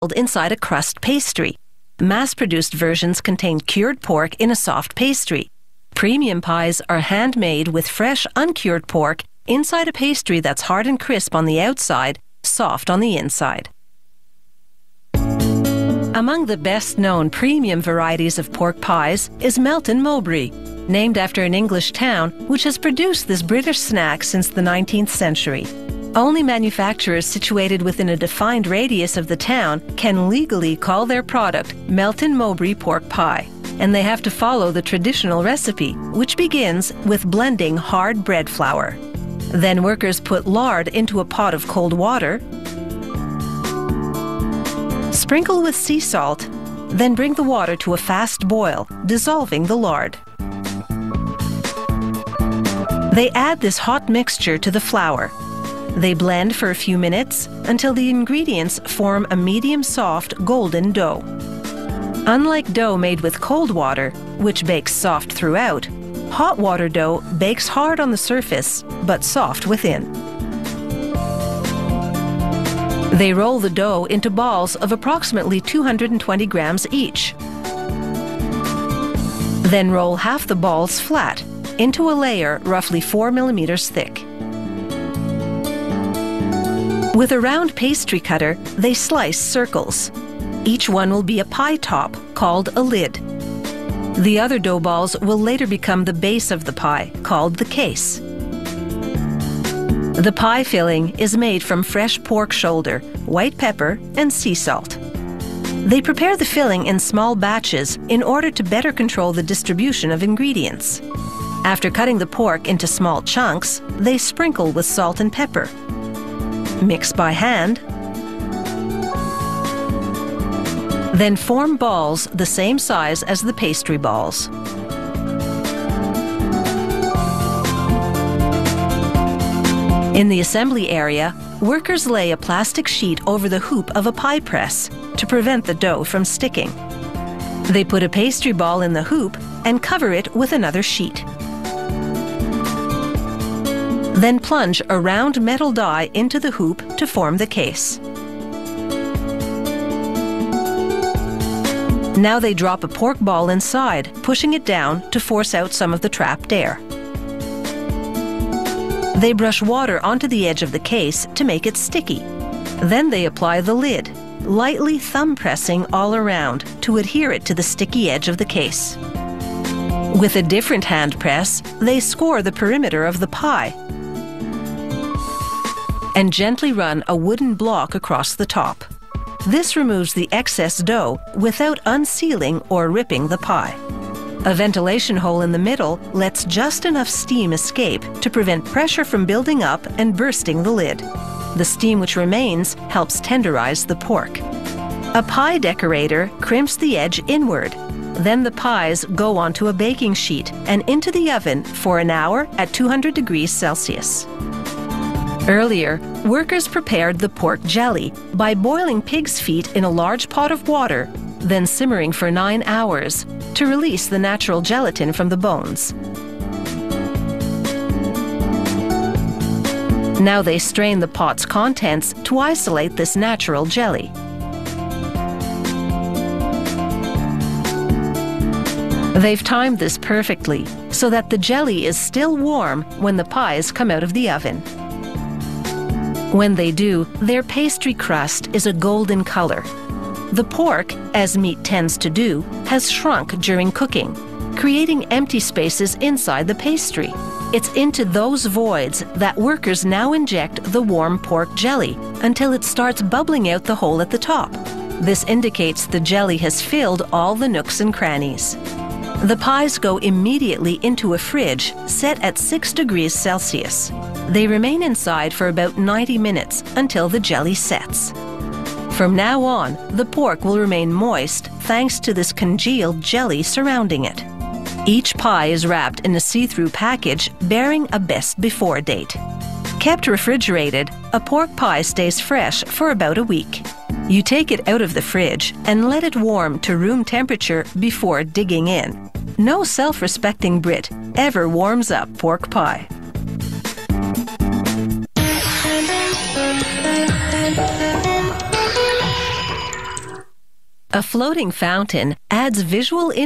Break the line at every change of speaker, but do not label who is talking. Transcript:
inside a crust pastry. Mass-produced versions contain cured pork in a soft pastry. Premium pies are handmade with fresh, uncured pork inside a pastry that's hard and crisp on the outside, soft on the inside. Among the best-known premium varieties of pork pies is Melton Mowbray, named after an English town which has produced this British snack since the 19th century. Only manufacturers situated within a defined radius of the town can legally call their product Melton Mowbray pork pie, and they have to follow the traditional recipe, which begins with blending hard bread flour. Then workers put lard into a pot of cold water, sprinkle with sea salt, then bring the water to a fast boil, dissolving the lard. They add this hot mixture to the flour. They blend for a few minutes until the ingredients form a medium-soft golden dough. Unlike dough made with cold water, which bakes soft throughout, hot water dough bakes hard on the surface but soft within. They roll the dough into balls of approximately 220 grams each. Then roll half the balls flat into a layer roughly 4 millimeters thick. With a round pastry cutter, they slice circles. Each one will be a pie top, called a lid. The other dough balls will later become the base of the pie, called the case. The pie filling is made from fresh pork shoulder, white pepper, and sea salt. They prepare the filling in small batches in order to better control the distribution of ingredients. After cutting the pork into small chunks, they sprinkle with salt and pepper. Mix by hand, then form balls the same size as the pastry balls. In the assembly area, workers lay a plastic sheet over the hoop of a pie press to prevent the dough from sticking. They put a pastry ball in the hoop and cover it with another sheet. Then plunge a round metal die into the hoop to form the case. Now they drop a pork ball inside, pushing it down to force out some of the trapped air. They brush water onto the edge of the case to make it sticky. Then they apply the lid, lightly thumb pressing all around to adhere it to the sticky edge of the case. With a different hand press, they score the perimeter of the pie and gently run a wooden block across the top. This removes the excess dough without unsealing or ripping the pie. A ventilation hole in the middle lets just enough steam escape to prevent pressure from building up and bursting the lid. The steam which remains helps tenderize the pork. A pie decorator crimps the edge inward. Then the pies go onto a baking sheet and into the oven for an hour at 200 degrees Celsius. Earlier, workers prepared the pork jelly by boiling pig's feet in a large pot of water, then simmering for 9 hours to release the natural gelatin from the bones. Now they strain the pot's contents to isolate this natural jelly. They've timed this perfectly so that the jelly is still warm when the pies come out of the oven. When they do, their pastry crust is a golden color. The pork, as meat tends to do, has shrunk during cooking, creating empty spaces inside the pastry. It's into those voids that workers now inject the warm pork jelly until it starts bubbling out the hole at the top. This indicates the jelly has filled all the nooks and crannies. The pies go immediately into a fridge set at 6 degrees Celsius. They remain inside for about 90 minutes until the jelly sets. From now on, the pork will remain moist thanks to this congealed jelly surrounding it. Each pie is wrapped in a see-through package bearing a best before date. Kept refrigerated, a pork pie stays fresh for about a week. You take it out of the fridge and let it warm to room temperature before digging in. No self-respecting Brit ever warms up pork pie. A floating fountain adds visual interest